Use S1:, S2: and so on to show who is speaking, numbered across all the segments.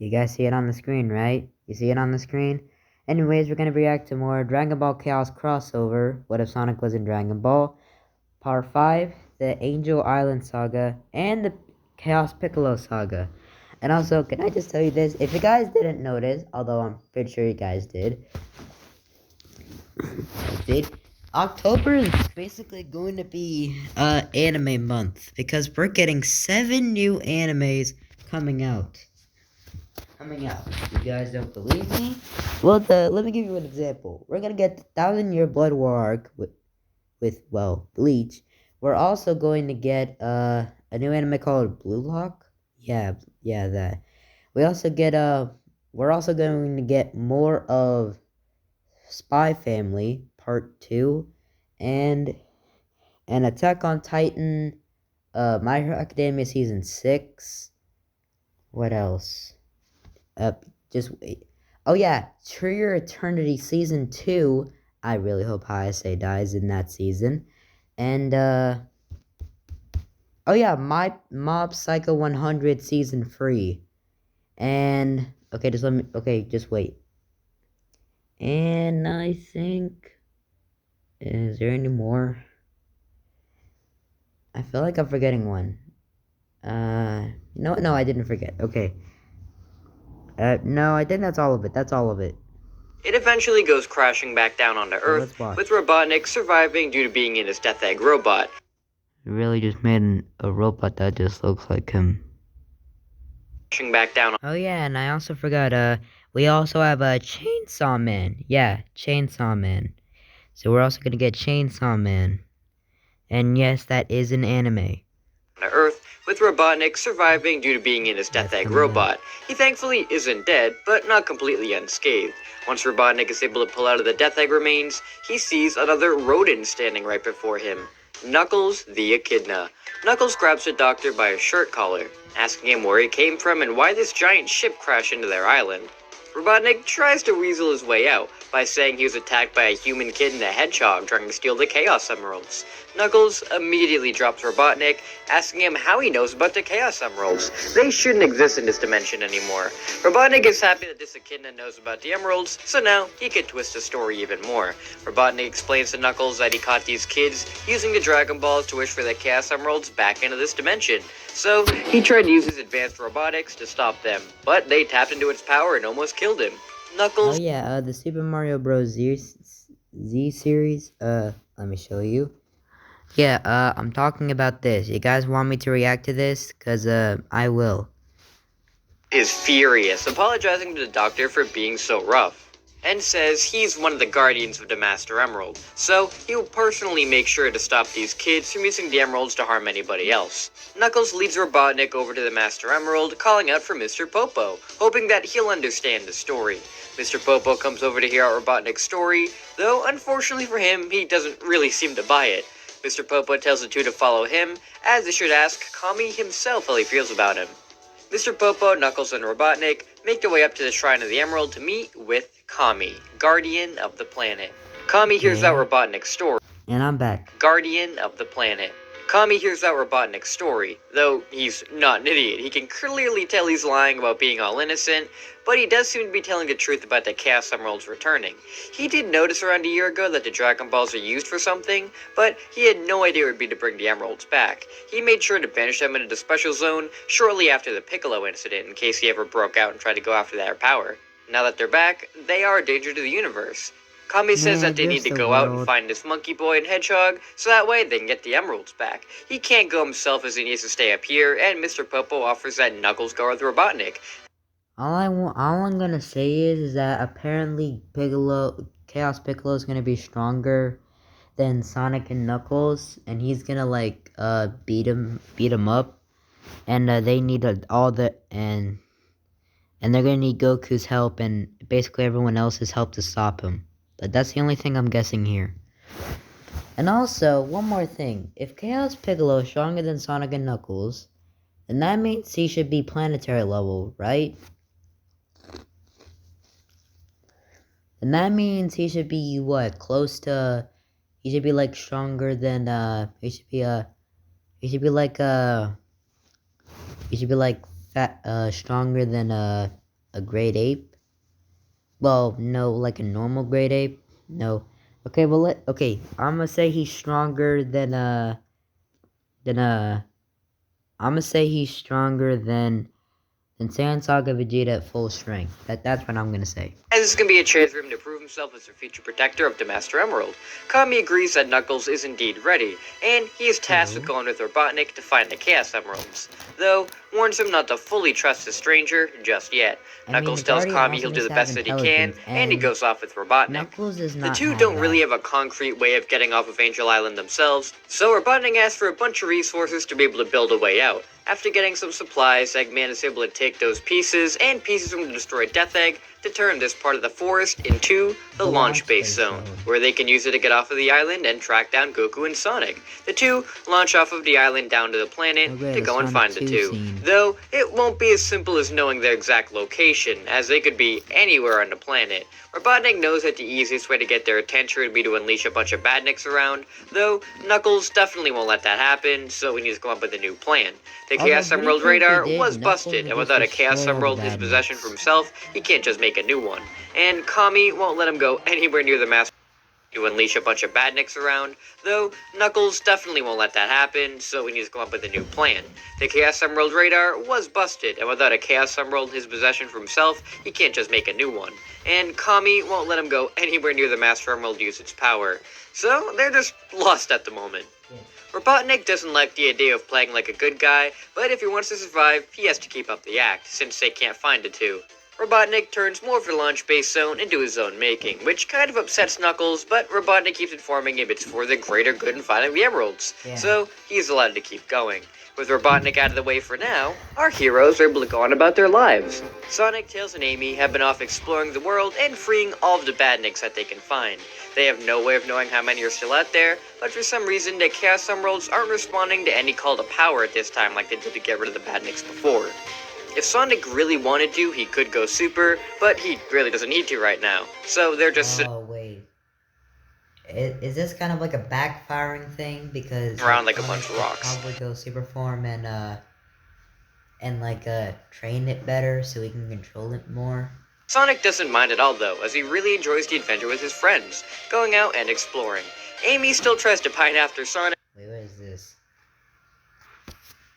S1: You guys see it on the screen, right? You see it on the screen? Anyways, we're gonna react to more Dragon Ball Chaos crossover. What if Sonic was in Dragon Ball? Part 5, the Angel Island Saga, and the Chaos Piccolo Saga. And also, can I just tell you this? If you guys didn't notice, although I'm pretty sure you guys did, October is basically going to be anime month because we're getting 7 new animes coming out. You guys don't believe me? Well, let me give you an example. We're gonna get the 1,000-Year Blood War arc with Bleach. We're also going to get a new anime called Blue Lock. Yeah, that. We're also going to get more of Spy Family Part 2 and Attack on Titan, My Hero Academia Season 6. What else? Just wait. Oh yeah, True Eternity Season 2. I really hope Hayase dies in that season. And oh yeah, My Mob Psycho 100 Season 3. And okay, just wait. And I think, is there any more? I feel like I'm forgetting one. No, I didn't forget. Okay. No, I think that's all of it.
S2: It eventually goes crashing back down onto Earth, with Robotnik surviving due to being in his Death Egg robot.
S1: We really just made a robot that just looks like him.
S2: Crashing back down.
S1: Oh yeah, and I also forgot, we also have a Chainsaw Man. Yeah, Chainsaw Man. So we're also gonna get Chainsaw Man. And yes, that is an anime.
S2: On Earth, with Robotnik surviving due to being in his Death Egg robot. He thankfully isn't dead, but not completely unscathed. Once Robotnik is able to pull out of the Death Egg remains, he sees another rodent standing right before him. Knuckles the Echidna. Knuckles grabs the doctor by his shirt collar, asking him where he came from and why this giant ship crashed into their island. Robotnik tries to weasel his way out by saying he was attacked by a human kid and a hedgehog trying to steal the Chaos Emeralds. Knuckles immediately drops Robotnik, asking him how he knows about the Chaos Emeralds. They shouldn't exist in this dimension anymore. Robotnik is happy that this Echidna knows about the Emeralds, so now he can twist the story even more. Robotnik explains to Knuckles that he caught these kids using the Dragon Balls to wish for the Chaos Emeralds back into this dimension. So he tried to use his advanced robotics to stop them, but they tapped into its power and almost killed him. Knuckles.
S1: Oh yeah, the Super Mario Bros. Z series. Let me show you. Yeah, I'm talking about this. You guys want me to react to this? Cause I will.
S2: Is furious, apologizing to the doctor for being so rough, and says he's one of the guardians of the Master Emerald, so he will personally make sure to stop these kids from using the emeralds to harm anybody else. Knuckles leads Robotnik over to the Master Emerald, calling out for Mr. Popo, hoping that he'll understand the story. Mr. Popo comes over to hear out Robotnik's story, though unfortunately for him, he doesn't really seem to buy it. Mr. Popo tells the two to follow him, as they should ask Kami himself how he feels about him. Mr. Popo, Knuckles, and Robotnik make their way up to the Shrine of the Emerald to meet with Kami, Guardian of the Planet. Kami hears out Robotnik's story.
S1: And I'm back.
S2: Guardian of the Planet. Kami hears out Robotnik's story, though he's not an idiot. He can clearly tell he's lying about being all innocent, but he does seem to be telling the truth about the Chaos Emeralds returning. He did notice around a year ago that the Dragon Balls are used for something, but he had no idea it would be to bring the Emeralds back. He made sure to banish them into the Special Zone shortly after the Piccolo incident in case he ever broke out and tried to go after their power. Now that they're back, they are a danger to the universe. Kami says that they need to go out and find this Monkey Boy and Hedgehog, so that way they can get the Emeralds back. He can't go himself as he needs to stay up here, and Mr. Popo offers that Knuckles go with Robotnik.
S1: All I'm gonna say is that apparently Chaos Piccolo is gonna be stronger than Sonic and Knuckles, and he's gonna beat him up, and they need and they're gonna need Goku's help and basically everyone else's help to stop him. That's the only thing I'm guessing here. And also, one more thing. If Chaos Piccolo is stronger than Sonic and Knuckles, then that means he should be planetary level, right? And that means he should be, close to... He should be, stronger than, stronger than, a great ape. Well, no, like a normal great ape. No. Okay, well, okay, I'm gonna say he's stronger than, I'm gonna say he's stronger than Saiyan Saga Vegeta at full strength. That's what I'm gonna say.
S2: As this can be a chance for him to prove himself as the future protector of the Master Emerald. Kami agrees that Knuckles is indeed ready, and he is tasked with going with Robotnik to find the Chaos Emeralds, though warns him not to fully trust the stranger just yet. Knuckles tells Kami he'll do the best that he can, and he goes off with Robotnik.
S1: Knuckles does
S2: The
S1: not
S2: two
S1: have
S2: don't
S1: that.
S2: really have a concrete way of getting off of Angel Island themselves, so Robotnik asks for a bunch of resources to be able to build a way out. After getting some supplies, Eggman is able to take those pieces and pieces from the destroyed Death Egg to turn this part of the forest into the launch base zone, where they can use it to get off of the island and track down Goku and Sonic. The two launch off of the island down to the planet to go and find the two. Though, it won't be as simple as knowing their exact location, as they could be anywhere on the planet. Robotnik knows that the easiest way to get their attention would be to unleash a bunch of badniks around, though Knuckles definitely won't let that happen, so he needs to come up with a new plan. The Chaos Emerald radar was busted, and without a Chaos Emerald in his possession for himself, he can't just make a new one. And Kami won't let him go anywhere near the Master to unleash a bunch of badniks around, though Knuckles definitely won't let that happen, so he needs to come up with a new plan. The Chaos Emerald radar was busted, and without a Chaos Emerald in his possession for himself, he can't just make a new one. And Kami won't let him go anywhere near the Master Emerald to use its power. So they're just lost at the moment. Robotnik doesn't like the idea of playing like a good guy, but if he wants to survive, he has to keep up the act, since they can't find the two. Robotnik turns more of the launch base zone into his own making, which kind of upsets Knuckles, but Robotnik keeps informing him it's for the greater good in finding the emeralds, so he's allowed to keep going. With Robotnik out of the way for now, our heroes are able to go on about their lives. Sonic, Tails, and Amy have been off exploring the world and freeing all of the badniks that they can find. They have no way of knowing how many are still out there, but for some reason the Chaos Emeralds aren't responding to any call to power at this time like they did to get rid of the badniks before. If Sonic really wanted to, he could go super, but he really doesn't need to right now. So they're just
S1: Oh, wait. Is this kind of like a backfiring thing? Because
S2: around like a bunch of rocks.
S1: Probably go super form and train it better so he can control it more.
S2: Sonic doesn't mind at all though, as he really enjoys the adventure with his friends, going out and exploring. Amy still tries to pine after Sonic.
S1: Wait, what is this?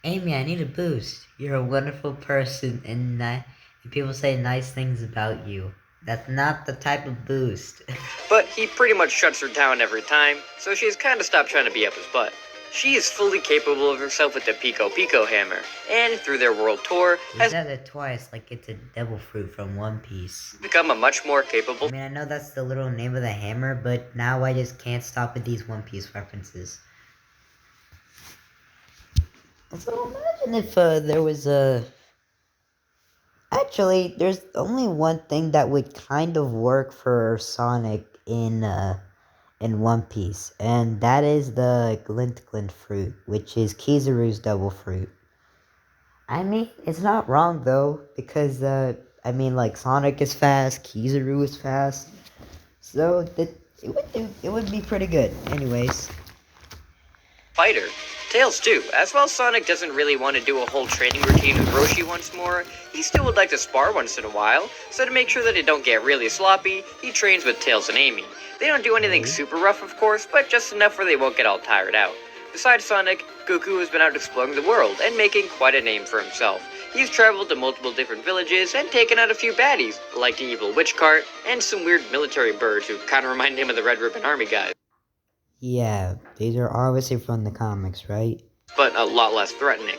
S1: Amy, I need a boost. You're a wonderful person, and people say nice things about you. That's not the type of boost.
S2: But he pretty much shuts her down every time, so she's kind of stopped trying to be up his butt. She is fully capable of herself with the Pico Pico hammer, and through their world tour,
S1: has said it twice like it's a devil fruit from One Piece.
S2: Become a much more capable.
S1: I mean, I know that's the little name of the hammer, but now I just can't stop with these One Piece references. So imagine if there was a... Actually, there's only one thing that would kind of work for Sonic in One Piece, and that is the Glint Glint fruit, which is Kizaru's double fruit. I mean, it's not wrong though, because like Sonic is fast, Kizaru is fast, so it would be pretty good. Anyways.
S2: Fighter. Tails too. As well, Sonic doesn't really want to do a whole training routine with Roshi once more. He still would like to spar once in a while, so to make sure that they don't get really sloppy, he trains with Tails and Amy. They don't do anything super rough, of course, but just enough where they won't get all tired out. Besides Sonic, Goku has been out exploring the world and making quite a name for himself. He's traveled to multiple different villages and taken out a few baddies, like the evil witch cart and some weird military birds who kind of remind him of the Red Ribbon Army guys.
S1: Yeah, these are obviously from the comics, right?
S2: But a lot less threatening.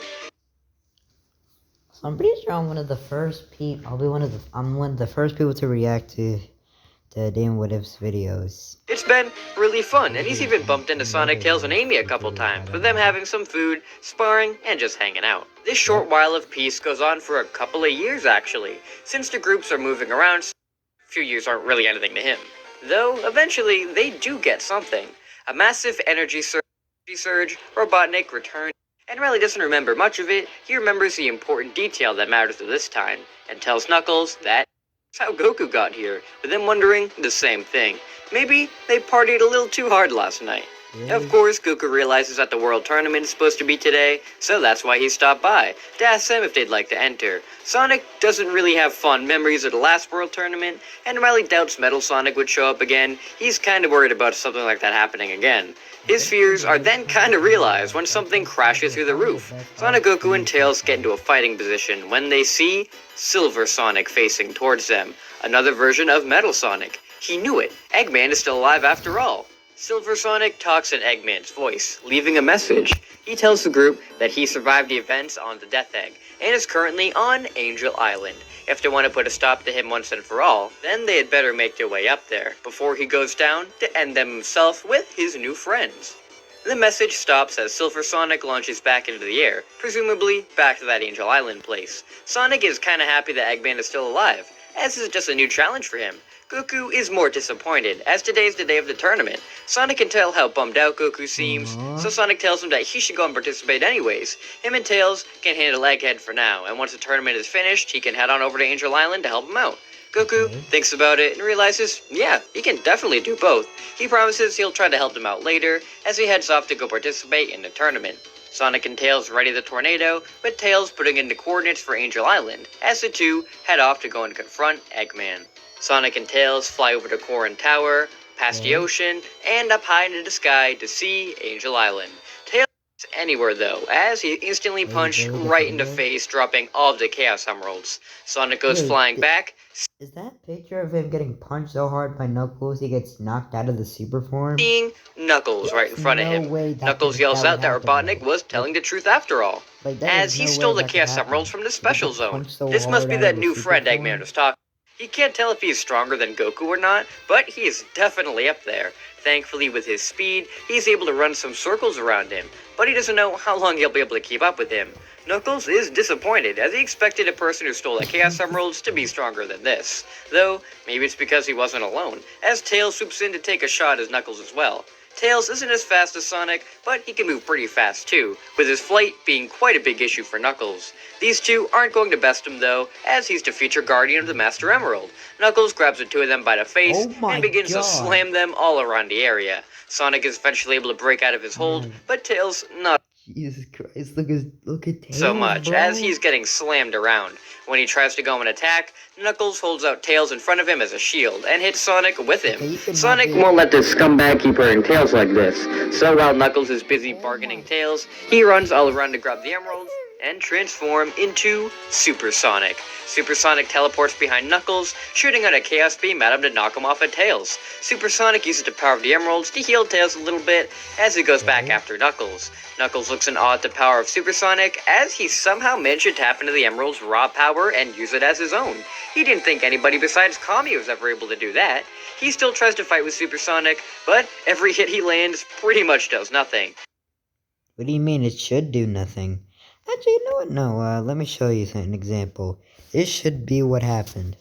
S1: So I'm pretty sure I'm one of the first people. I'm one of the first people to react to Dan What If's videos.
S2: It's been really fun, and he's even bumped into Sonic, Tails, and Amy a couple times, with them having some food, sparring, and just hanging out. This short while of peace goes on for a couple of years, actually, since the groups are moving around. A few years aren't really anything to him. Though, eventually, they do get something. A massive energy surge, Robotnik returns, and really doesn't remember much of it. He remembers the important detail that matters at this time, and tells Knuckles that's how Goku got here, with them wondering the same thing. Maybe they partied a little too hard last night. Of course, Goku realizes that the World Tournament is supposed to be today, so that's why he stopped by, to ask them if they'd like to enter. Sonic doesn't really have fond memories of the last World Tournament, and while he doubts Metal Sonic would show up again, he's kinda worried about something like that happening again. His fears are then kinda realized when something crashes through the roof. Sonic, Goku, and Tails get into a fighting position when they see Silver Sonic facing towards them, another version of Metal Sonic. He knew it. Eggman is still alive after all. Silver Sonic talks in Eggman's voice, leaving a message. He tells the group that he survived the events on the Death Egg, and is currently on Angel Island. If they want to put a stop to him once and for all, then they had better make their way up there, before he goes down to end them himself with his new friends. The message stops as Silver Sonic launches back into the air, presumably back to that Angel Island place. Sonic is kinda happy that Eggman is still alive, as this is just a new challenge for him. Goku is more disappointed, as today's the day of the tournament. Sonic can tell how bummed out Goku seems, so Sonic tells him that he should go and participate anyways. Him and Tails can handle Egghead for now, and once the tournament is finished, he can head on over to Angel Island to help him out. Goku thinks about it and realizes, yeah, he can definitely do both. He promises he'll try to help them out later, as he heads off to go participate in the tournament. Sonic and Tails ready the tornado, with Tails putting in the coordinates for Angel Island, as the two head off to go and confront Eggman. Sonic and Tails fly over to Corrin Tower, past the ocean, and up high into the sky to see Angel Island. Tails is anywhere though, as he instantly punched right in the face, dropping all of the Chaos Emeralds. Sonic goes flying back.
S1: Is that picture of him getting punched so hard by Knuckles he gets knocked out of the super form?
S2: Seeing Knuckles right in front of him. Knuckles yells out that Robotnik was telling the truth after all, as he stole the Chaos Emeralds from the Special Zone. This must be that new friend Eggman was talking. He can't tell if he is stronger than Goku or not, but he is definitely up there. Thankfully, with his speed, he's able to run some circles around him, but he doesn't know how long he'll be able to keep up with him. Knuckles is disappointed, as he expected a person who stole the Chaos Emeralds to be stronger than this. Though, maybe it's because he wasn't alone, as Tails swoops in to take a shot at Knuckles as well. Tails isn't as fast as Sonic, but he can move pretty fast too, with his flight being quite a big issue for Knuckles. These two aren't going to best him though, as he's the future guardian of the Master Emerald. Knuckles grabs the two of them by the face and begins to slam them all around the area. Sonic is eventually able to break out of his hold, but Tails not
S1: Jesus Christ, look at Tails,
S2: so much,
S1: bro.
S2: as he's getting slammed around. When he tries to go and attack, Knuckles holds out Tails in front of him as a shield, and hits Sonic with him. Sonic won't let this scumbag keep hurting Tails like this, so while Knuckles is busy bargaining Tails, he runs all around to grab the emeralds, and transform into Super Sonic. Super Sonic teleports behind Knuckles, shooting out a Chaos Beam at him to knock him off at Tails. Super Sonic uses the power of the emeralds to heal Tails a little bit as he goes back after Knuckles. Knuckles looks in awe at the power of Super Sonic as he somehow managed to tap into the emerald's raw power and use it as his own. He didn't think anybody besides Kami was ever able to do that. He still tries to fight with Super Sonic, but every hit he lands pretty much does nothing.
S1: What do you mean it should do nothing? Actually, you know what? No, let me show you an example. This should be what happened.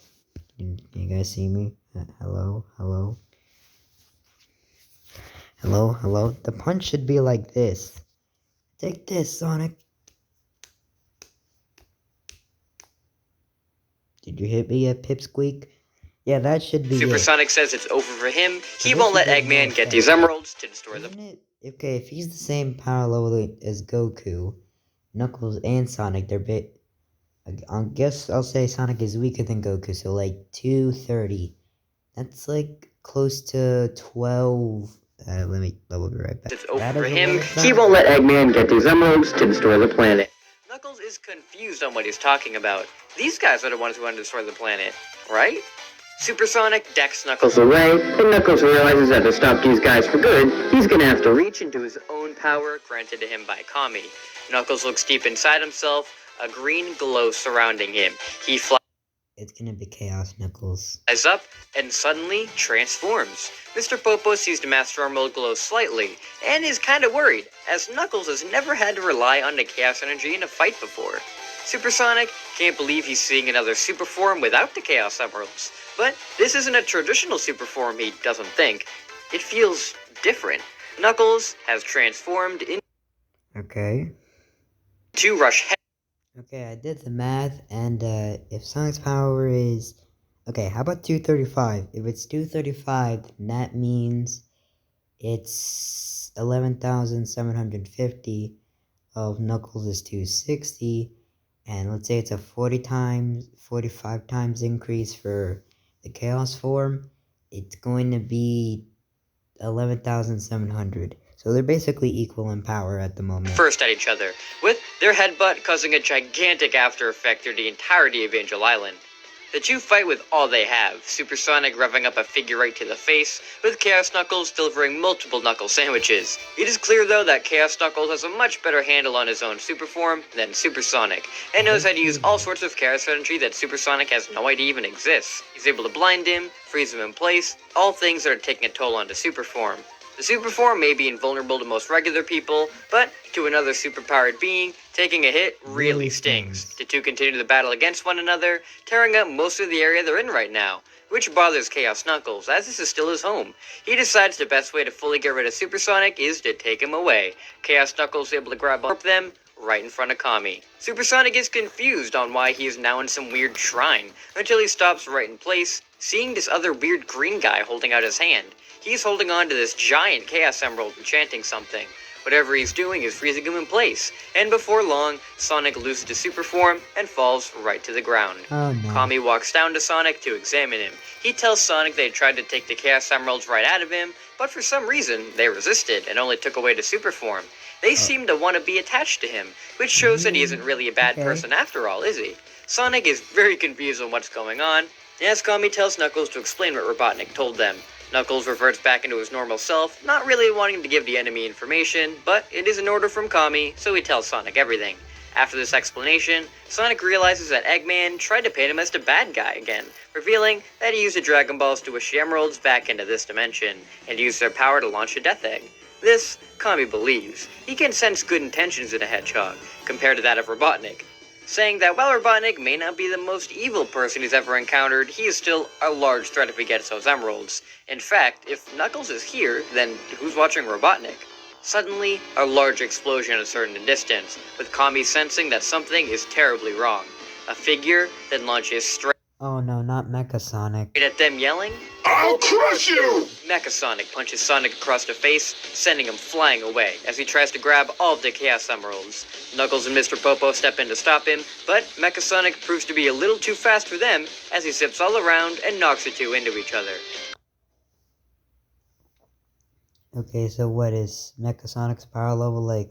S1: You guys see me? Hello? Hello? Hello? Hello? The punch should be like this. Take this, Sonic. Did you hit me yet, Pipsqueak? Yeah, that should be
S2: Super
S1: it.
S2: Sonic says it's over for him. He won't let Eggman get these emeralds to destroy them.
S1: Okay, if he's the same power level as Goku, Knuckles and Sonic, they're I guess I'll say Sonic is weaker than Goku, so like 230. That's like close to 12. Let me be right back.
S2: It's over for him. He won't let Eggman get these emeralds to destroy the planet. Knuckles is confused on what he's talking about. These guys are the ones who want to destroy the planet, right? Super Sonic decks Knuckles away, and Knuckles realizes that to stop these guys for good, he's gonna have to reach into his own power granted to him by Kami. Knuckles looks deep inside himself, a green glow surrounding him. He flies.
S1: It's gonna be Chaos Knuckles.
S2: Flies up and suddenly transforms. Mr. Popo sees the Master Emerald glow slightly and is kinda worried, as Knuckles has never had to rely on the Chaos Energy in a fight before. Super Sonic can't believe he's seeing another super form without the Chaos Emeralds. But this isn't a traditional super form, he doesn't think. It feels different. Knuckles has transformed into
S1: Okay.
S2: Rush.
S1: Okay, I did the math, and if Sonic's power is... Okay, how about 235? If it's 235, then that means it's 11,750 of Knuckles is 260, and let's say it's a 45 times increase for the Chaos form, it's going to be 11,700. So they're basically equal in power at the moment.
S2: First at each other, with their headbutt causing a gigantic after effect through the entirety of Angel Island. The two fight with all they have, Supersonic revving up a figure eight to the face, with Chaos Knuckles delivering multiple knuckle sandwiches. It is clear though that Chaos Knuckles has a much better handle on his own super form than Supersonic, and knows how to use all sorts of Chaos energy that Supersonic has no idea even exists. He's able to blind him, freeze him in place, all things that are taking a toll onto super form. The super form may be invulnerable to most regular people, but to another superpowered being, taking a hit really stings. The two continue the battle against one another, tearing up most of the area they're in right now, which bothers Chaos Knuckles, as this is still his home. He decides the best way to fully get rid of Supersonic is to take him away. Chaos Knuckles is able to grab up them right in front of Kami. Supersonic is confused on why he is now in some weird shrine, until he stops right in place, seeing this other weird green guy holding out his hand. He's holding on to this giant Chaos Emerald and chanting something. Whatever he's doing is freezing him in place, and before long, Sonic loses his super form and falls right to the ground.
S1: Oh no.
S2: Kami walks down to Sonic to examine him. He tells Sonic they tried to take the Chaos Emeralds right out of him, but for some reason, they resisted and only took away the super form. They seem to want to be attached to him, which shows that he isn't really a bad person after all, is he? Sonic is very confused on what's going on, as Kami tells Knuckles to explain what Robotnik told them. Knuckles reverts back into his normal self, not really wanting to give the enemy information, but it is an order from Kami, so he tells Sonic everything. After this explanation, Sonic realizes that Eggman tried to paint him as the bad guy again, revealing that he used the Dragon Balls to wish the Emeralds back into this dimension, and used their power to launch a Death Egg. This, Kami believes. He can sense good intentions in a hedgehog, compared to that of Robotnik, saying that while Robotnik may not be the most evil person he's ever encountered, he is still a large threat if he gets those emeralds. In fact, if Knuckles is here, then who's watching Robotnik? Suddenly, a large explosion at a certain distance, with Kami sensing that something is terribly wrong. A figure then launches straight
S1: Oh no, not Mecha Sonic.
S2: at them, yelling,
S3: I'll crush you!
S2: Mecha Sonic punches Sonic across the face, sending him flying away as he tries to grab all of the Chaos Emeralds. Knuckles and Mr. Popo step in to stop him, but Mecha Sonic proves to be a little too fast for them as he zips all around and knocks the two into each other.
S1: Okay, so what is Mecha Sonic's power level, like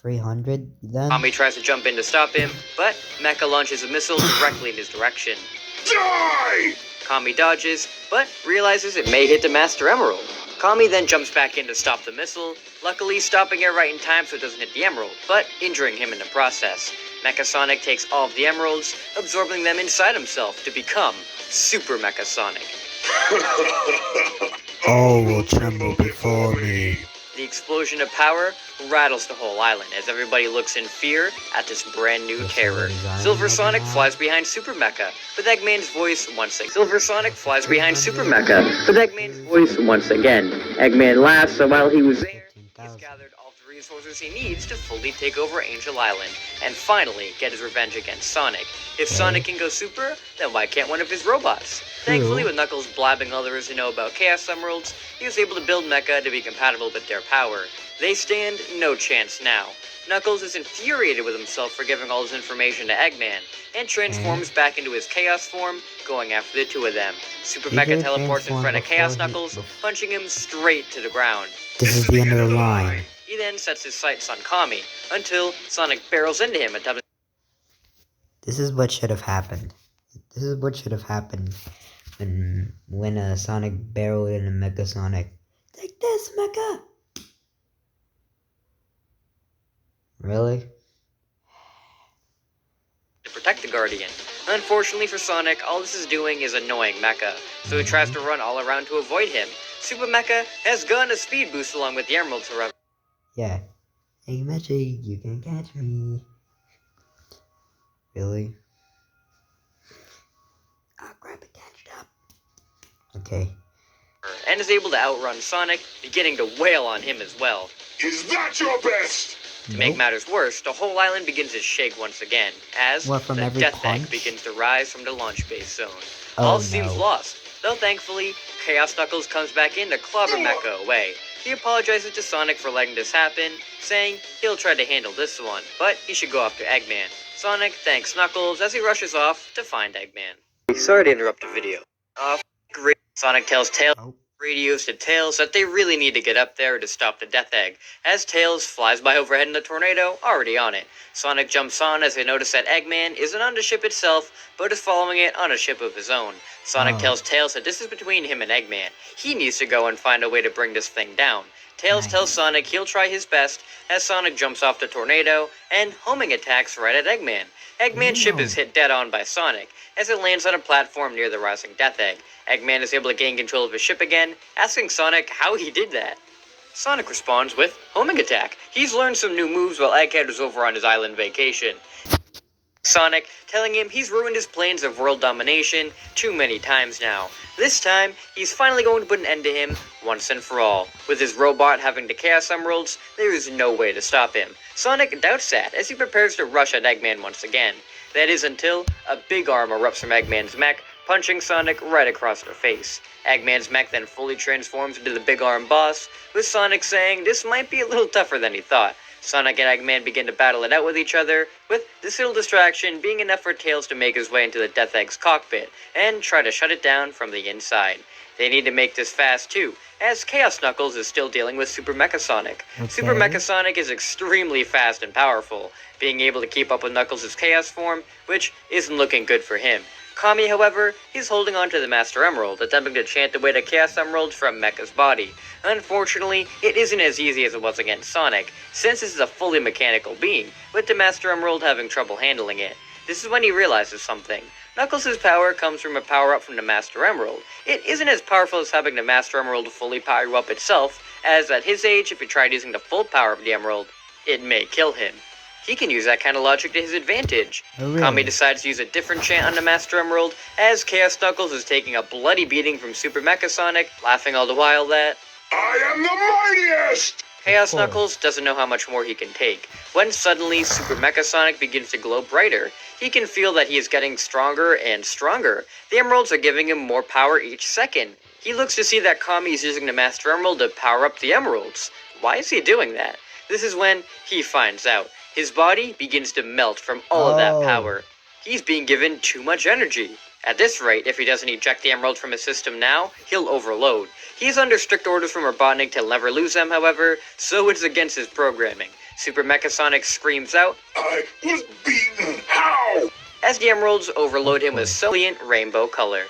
S1: 300 then?
S2: Kami tries to jump in to stop him, but Mecha launches a missile directly in his direction.
S3: Die!
S2: Kami dodges, but realizes it may hit the Master Emerald. Kami then jumps back in to stop the missile, luckily stopping it right in time so it doesn't hit the Emerald, but injuring him in the process. Mecha Sonic takes all of the Emeralds, absorbing them inside himself to become Super Mecha Sonic.
S1: All will tremble before me.
S2: The explosion of power rattles the whole island as everybody looks in fear at this brand new terror. Silver Sonic flies behind Super Mecha, with Eggman's voice once again. Silver Sonic flies behind Super Mecha, with Eggman's voice once again. Eggman laughs, so while he was there, he's gathered all the resources he needs to fully take over Angel Island, and finally get his revenge against Sonic. If Sonic can go super, then why can't one of his robots? Thankfully, with Knuckles blabbing all there is to know about Chaos Emeralds, he was able to build Mecha to be compatible with their power. They stand no chance now. Knuckles is infuriated with himself for giving all his information to Eggman, and transforms back into his Chaos form, going after the two of them. Super Mecha teleports in front of Chaos Knuckles, punching him straight to the ground.
S1: This is the end of the line.
S2: He then sets his sights on Kami, until Sonic barrels into him and
S1: This is what should have happened. This is what should have happened when Sonic barreled into Mecha Sonic. Take this, Mecha! Really?
S2: to protect the Guardian. Unfortunately for Sonic, all this is doing is annoying Mecha, so he tries to run all around to avoid him. Super Mecha has gotten a speed boost along with the Emeralds, however.
S1: Yeah. Hey, Magic, you can catch me. Really? I'll grab it, catch it up. Okay.
S2: And is able to outrun Sonic, beginning to wail on him as well.
S3: Is that your best?
S2: To make matters worse, the whole island begins to shake once again, as
S1: What, from
S2: the
S1: every
S2: Death Egg
S1: punch?
S2: begins to rise from the launch base zone.
S1: Oh,
S2: All
S1: no.
S2: seems lost, though thankfully, Chaos Knuckles comes back in to clobber Mecha away. he apologizes to Sonic for letting this happen, saying he'll try to handle this one, but he should go after Eggman. Sonic thanks Knuckles as he rushes off to find Eggman. Sorry to interrupt the video. Great. Sonic tells Tails
S1: Oh.
S2: radios to Tails that they really need to get up there to stop the Death Egg, as Tails flies by overhead in the tornado, already on it. Sonic jumps on as they notice that Eggman isn't on the ship itself, but is following it on a ship of his own. Sonic tells Tails that this is between him and Eggman. He needs to go and find a way to bring this thing down. Tails tells Sonic he'll try his best as Sonic jumps off the tornado and homing attacks right at Eggman. Eggman's ship is hit dead on by Sonic as it lands on a platform near the rising Death Egg. Eggman is able to gain control of his ship again, asking Sonic how he did that. Sonic responds with homing attack. He's learned some new moves while Egghead was over on his island vacation. Sonic telling him he's ruined his plans of world domination too many times now. This time, he's finally going to put an end to him once and for all. With his robot having the Chaos Emeralds, there is no way to stop him. Sonic doubts that as he prepares to rush at Eggman once again. That is until a big arm erupts from Eggman's mech, punching Sonic right across the face. Eggman's mech then fully transforms into the big arm boss, with Sonic saying this might be a little tougher than he thought. Sonic and Eggman begin to battle it out with each other, with this little distraction being enough for Tails to make his way into the Death Egg's cockpit and try to shut it down from the inside. They need to make this fast too, as Chaos Knuckles is still dealing with Super Mecha Sonic. Super Mecha Sonic is extremely fast and powerful, being able to keep up with Knuckles' Chaos form, which isn't looking good for him. Kami, however, is holding on to the Master Emerald, attempting to chant away the Chaos Emeralds from Mecha's body. Unfortunately, it isn't as easy as it was against Sonic, since this is a fully mechanical being, with the Master Emerald having trouble handling it. This is when he realizes something. Knuckles' power comes from a power-up from the Master Emerald. It isn't as powerful as having the Master Emerald fully power up itself, as at his age, if he tried using the full power of the Emerald, it may kill him. He can use that kind of logic to his advantage.
S1: Oh, really?
S2: Kami decides to use a different chant on the Master Emerald, as Chaos Knuckles is taking a bloody beating from Super Mecha Sonic, laughing all the while that
S3: I am the mightiest!
S2: Chaos Knuckles doesn't know how much more he can take, when suddenly Super Mecha Sonic begins to glow brighter. He can feel that he is getting stronger and stronger. The Emeralds are giving him more power each second. He looks to see that Kami is using the Master Emerald to power up the Emeralds. Why is he doing that? This is when he finds out. His body begins to melt from all of that power. He's being given too much energy. At this rate, if he doesn't eject the Emerald from his system now, he'll overload. He's under strict orders from Robotnik to never lose them, however, so it's against his programming. Super Mecha Sonic screams out,
S3: I was beaten! How?
S2: as the Emeralds overload him with brilliant rainbow color.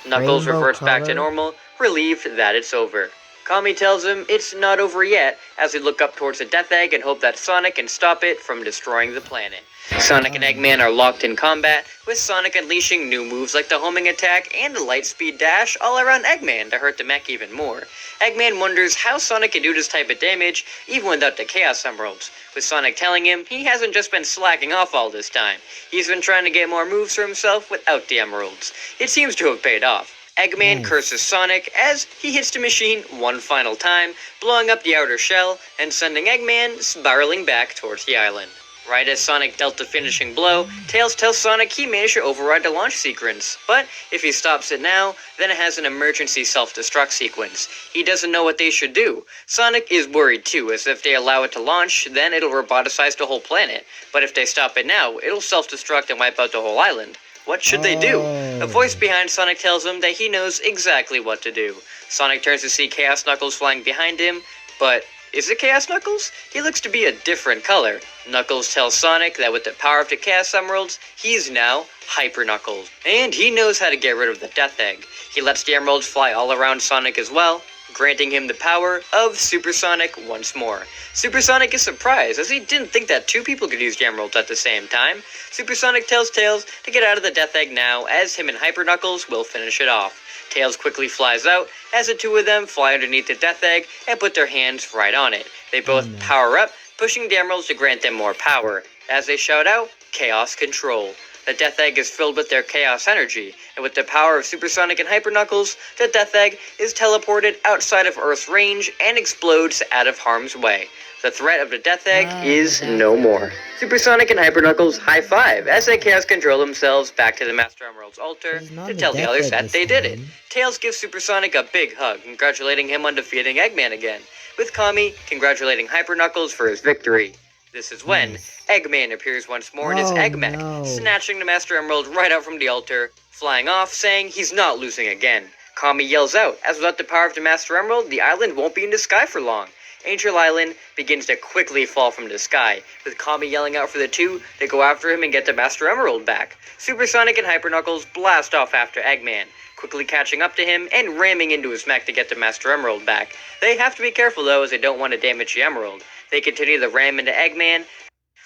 S2: Knuckles
S1: Rainbow
S2: reverts back to
S1: color?
S2: normal, relieved that it's over. Kami tells him it's not over yet, as they look up towards the Death Egg and hope that Sonic can stop it from destroying the planet. Sonic and Eggman are locked in combat, with Sonic unleashing new moves like the homing attack and the light speed dash all around Eggman to hurt the mech even more. Eggman wonders how Sonic can do this type of damage even without the Chaos Emeralds, with Sonic telling him he hasn't just been slacking off all this time. He's been trying to get more moves for himself without the Emeralds. It seems to have paid off. Eggman curses Sonic as he hits the machine one final time, blowing up the outer shell and sending Eggman spiraling back towards the island. Right as Sonic dealt the finishing blow, Tails tells Sonic he managed to override the launch sequence, but if he stops it now, then it has an emergency self-destruct sequence. He doesn't know what they should do. Sonic is worried too, as if they allow it to launch, then it'll roboticize the whole planet. But if they stop it now, it'll self-destruct and wipe out the whole island. What should they do? A voice behind Sonic tells him that he knows exactly what to do. Sonic turns to see Chaos Knuckles flying behind him, but is it Chaos Knuckles? He looks to be a different color. Knuckles tells Sonic that with the power of the Chaos Emeralds, he's now Hyper Knuckles. And he knows how to get rid of the Death Egg. He lets the Emeralds fly all around Sonic as well, granting him the power of Supersonic once more. Supersonic is surprised, as he didn't think that two people could use the Emeralds at the same time. Supersonic tells Tails to get out of the Death Egg now, as him and Hyper Knuckles will finish it off. Tails quickly flies out, as the two of them fly underneath the Death Egg and put their hands right on it. They both power up, pushing the Emeralds to grant them more power. As they shout out, Chaos Control. The Death Egg is filled with their chaos energy, and with the power of Supersonic and Hyper Knuckles, the Death Egg is teleported outside of Earth's range and explodes out of harm's way. The threat of the Death Egg is
S1: the Death
S2: no
S1: Egg.
S2: more. Supersonic and Hyper Knuckles high five as they Chaos Control themselves back to the Master Emerald's altar
S1: This is not
S2: to
S1: the
S2: tell the
S1: Death
S2: others
S1: Egg
S2: that
S1: this
S2: they did it.
S1: time.
S2: Tails gives Supersonic a big hug, congratulating him on defeating Eggman again, with Kami congratulating Hyper Knuckles for his victory. This is when
S1: Nice.
S2: Eggman appears once more in his
S1: Oh,
S2: Eggmech,
S1: no.
S2: snatching the Master Emerald right out from the altar, flying off, saying he's not losing again. Kami yells out, as without the power of the Master Emerald, the island won't be in the sky for long. Angel Island begins to quickly fall from the sky, with Kami yelling out for the two to go after him and get the Master Emerald back. Supersonic and Hyper Knuckles blast off after Eggman, quickly catching up to him and ramming into his mech to get the Master Emerald back. They have to be careful though, as they don't want to damage the Emerald. They continue to ram into Eggman.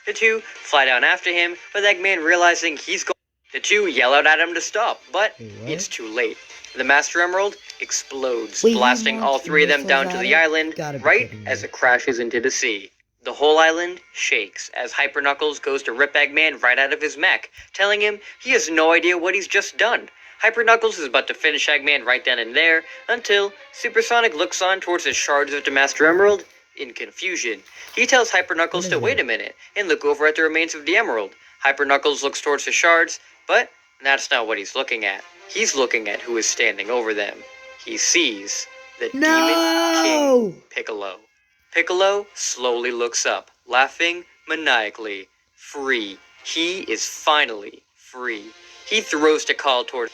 S2: The two fly down after him, with Eggman realizing he's going. The two yell out at him to stop, but
S1: Wait, what?
S2: it's too late. The Master Emerald explodes,
S1: Wait, he
S2: blasting all
S1: launched
S2: three of them
S1: missiles
S2: down
S1: at
S2: to the
S1: it?
S2: island,
S1: Gotta be
S2: right
S1: kidding me.
S2: as it crashes into the sea. The whole island shakes as Hyper Knuckles goes to rip Eggman right out of his mech, telling him he has no idea what he's just done. Hyper Knuckles is about to finish Eggman right then and there, until Supersonic looks on towards the shards of the Master Emerald in confusion. He tells Hyper Knuckles
S1: What
S2: to
S1: is
S2: wait
S1: it?
S2: a minute and look over at the remains of the Emerald. Hyper Knuckles looks towards the shards, but that's not what he's looking at. He's looking at who is standing over them. He sees the Demon
S1: No!
S2: King Piccolo. Piccolo slowly looks up, laughing maniacally. Free. He is finally free. He throws to call towards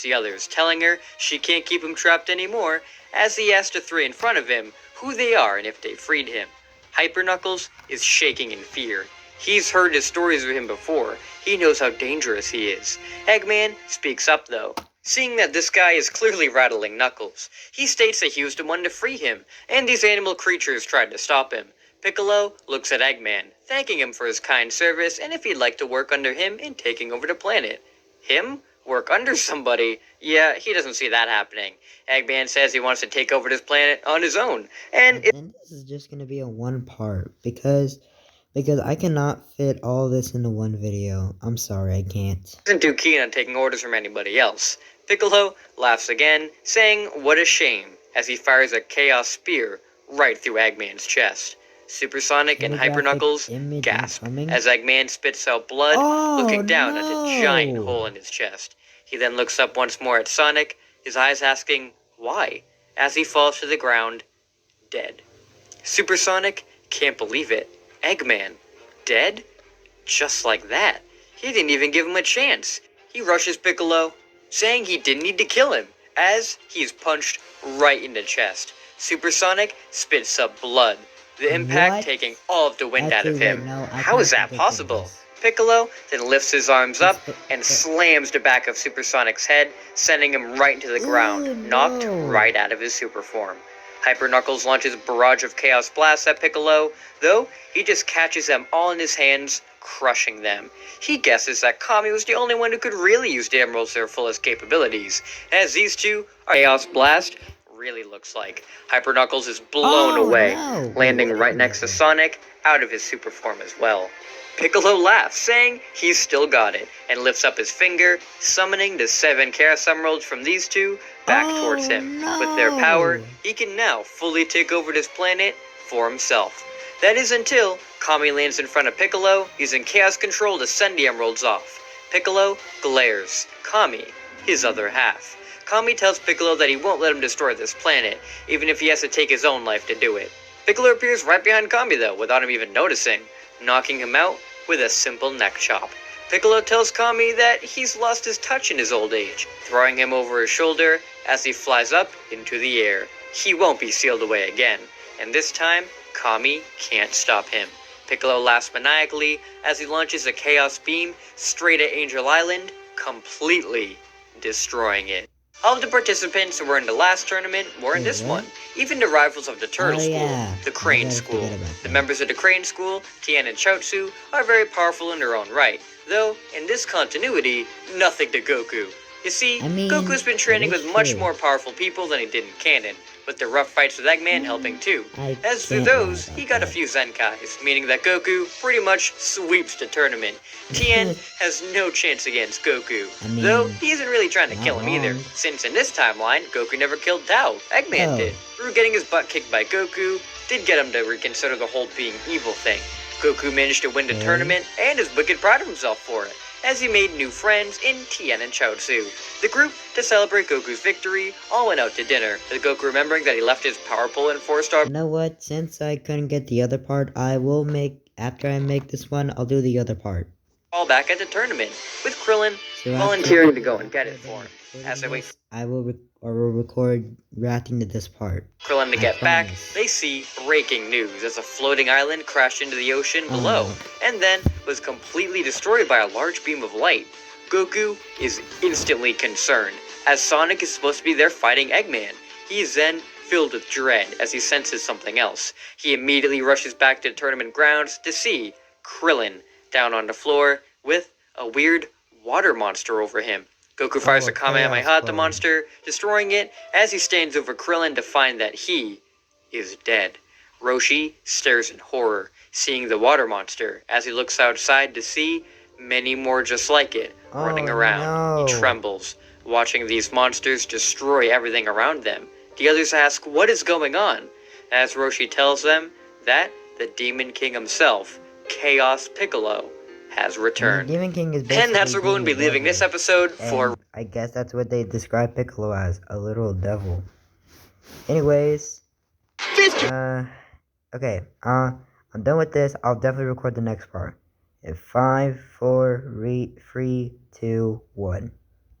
S2: the others, telling her she can't keep him trapped anymore, as he asks the three in front of him who they are and if they freed him. Hyper Knuckles is shaking in fear. He's heard his stories of him before. He knows how dangerous he is. Eggman speaks up though, seeing that this guy is clearly rattling Knuckles. He states that he was the one to free him, and these animal creatures tried to stop him. Piccolo looks at Eggman, thanking him for his kind service and if he'd like to work under him in taking over the planet. Him? Work under somebody? Yeah, he doesn't see that happening. Eggman says he wants to take over this planet on his own, and
S1: And this is just gonna be a one part because I cannot fit all this into one video. I'm sorry, I can't.
S2: isn't too keen on taking orders from anybody else. Piccolo laughs again, saying what a shame, as he fires a Chaos Spear right through Eggman's chest. Supersonic and Hyper
S1: Holographic
S2: Knuckles
S1: image
S2: gasp
S1: incoming?
S2: as Eggman spits out blood,
S1: Oh,
S2: looking down at
S1: no.
S2: the giant hole in his chest. He then looks up once more at Sonic, his eyes asking, why? As he falls to the ground, dead. Supersonic can't believe it. Eggman, dead? Just like that. He didn't even give him a chance. He rushes Piccolo, saying he didn't need to kill him, as he is punched right in the chest. Supersonic spits up blood, the impact
S1: What?
S2: taking all of the wind out of
S1: Actually,
S2: him.
S1: wait, no, I
S2: How is
S1: can't
S2: that
S1: think of
S2: possible?
S1: this.
S2: Piccolo then lifts his arms up
S1: But-
S2: and
S1: but-
S2: slams the back of Supersonic's head, sending him right into the ground,
S1: Ooh,
S2: knocked
S1: no.
S2: right out of his super form. Hyper Knuckles launches a barrage of Chaos Blasts at Piccolo, though he just catches them all in his hands, crushing them. He guesses that Kami was the only one who could really use the Emeralds to their fullest capabilities, as these two are Chaos Blast really looks like. Hyper Knuckles is blown
S1: Oh,
S2: away,
S1: no.
S2: landing
S1: Wait,
S2: right
S1: wait,
S2: next to
S1: wait.
S2: Sonic, out of his super form as well. Piccolo laughs, saying he's still got it, and lifts up his finger, summoning the 7 Chaos Emeralds from these two back
S1: Oh,
S2: towards him.
S1: no.
S2: With their power, he can now fully take over this planet for himself. That is until Kami lands in front of Piccolo, using Chaos Control to send the Emeralds off. Piccolo glares. Kami, his other half. Kami tells Piccolo that he won't let him destroy this planet, even if he has to take his own life to do it. Piccolo appears right behind Kami though, without him even noticing, knocking him out with a simple neck chop. Piccolo tells Kami that he's lost his touch in his old age, throwing him over his shoulder as he flies up into the air. He won't be sealed away again, and this time, Kami can't stop him. Piccolo laughs maniacally as he launches a Chaos Beam straight at Angel Island, completely destroying it. All of the participants who were in the last tournament were in this
S1: Wait, what?
S2: one. Even the rivals of the Turtle
S1: Oh,
S2: School,
S1: yeah.
S2: the
S1: I
S2: Crane
S1: gotta
S2: School.
S1: forget about
S2: The
S1: that.
S2: members of the Crane School, Tien and Chaozu, are very powerful in their own right. Though, in this continuity, nothing to Goku. You see,
S1: I mean,
S2: Goku's been training
S1: it is
S2: with much
S1: true.
S2: more powerful people than he did in canon, with the rough fights with Eggman helping too.
S1: I
S2: As through
S1: can't lie
S2: those,
S1: about
S2: he got a
S1: that.
S2: few Zenkais, meaning that Goku pretty much sweeps the tournament. Tien has no chance against Goku,
S1: I mean,
S2: though he isn't really trying to
S1: not
S2: kill him either,
S1: wrong.
S2: since in this timeline, Goku never killed Tao, Eggman
S1: Oh.
S2: did. Through getting his butt kicked by Goku, did get him to reconsider the whole being evil thing. Goku managed to win the
S1: Okay.
S2: tournament and is wicked proud of himself for it, as he made new friends in Tien and Chaozu. The group, to celebrate Goku's victory, all went out to dinner, with Goku remembering that he left his power pole in 4-star
S1: You know what? Since I couldn't get the other part, after I make this one, I'll do the other part.
S2: ball back at the tournament, with Krillin
S1: So
S2: volunteering to go and get it for him. As they wait for
S1: I will record reacting to this part.
S2: Krillin to
S1: I
S2: get back,
S1: promise.
S2: they see breaking news as a floating island crashed into the ocean
S1: Oh,
S2: below,
S1: no.
S2: and then was completely destroyed by a large beam of light. Goku is instantly concerned, as Sonic is supposed to be there fighting Eggman. He is then filled with dread as he senses something else. He immediately rushes back to the tournament grounds to see Krillin down on the floor with a weird water monster over him. Goku fires
S1: Oh,
S2: a Kamehameha
S1: Chaos
S2: at the
S1: Ball.
S2: monster, destroying it as he stands over Krillin to find that he is dead. Roshi stares in horror, seeing the water monster as he looks outside to see many more just like it running around.
S1: no.
S2: He trembles, watching these monsters destroy everything around them. The others ask what is going on, as Roshi tells them that the Demon King himself, Chaos Piccolo, has returned.
S1: Demon King is basically
S2: And that's where we're going to be
S1: Demon
S2: leaving this
S1: Devil.
S2: episode for.
S1: And I guess that's what they describe Piccolo as, a literal devil. Anyways, okay, I'm done with this. I'll definitely record the next part. In 5, 4, 3, 2, 1.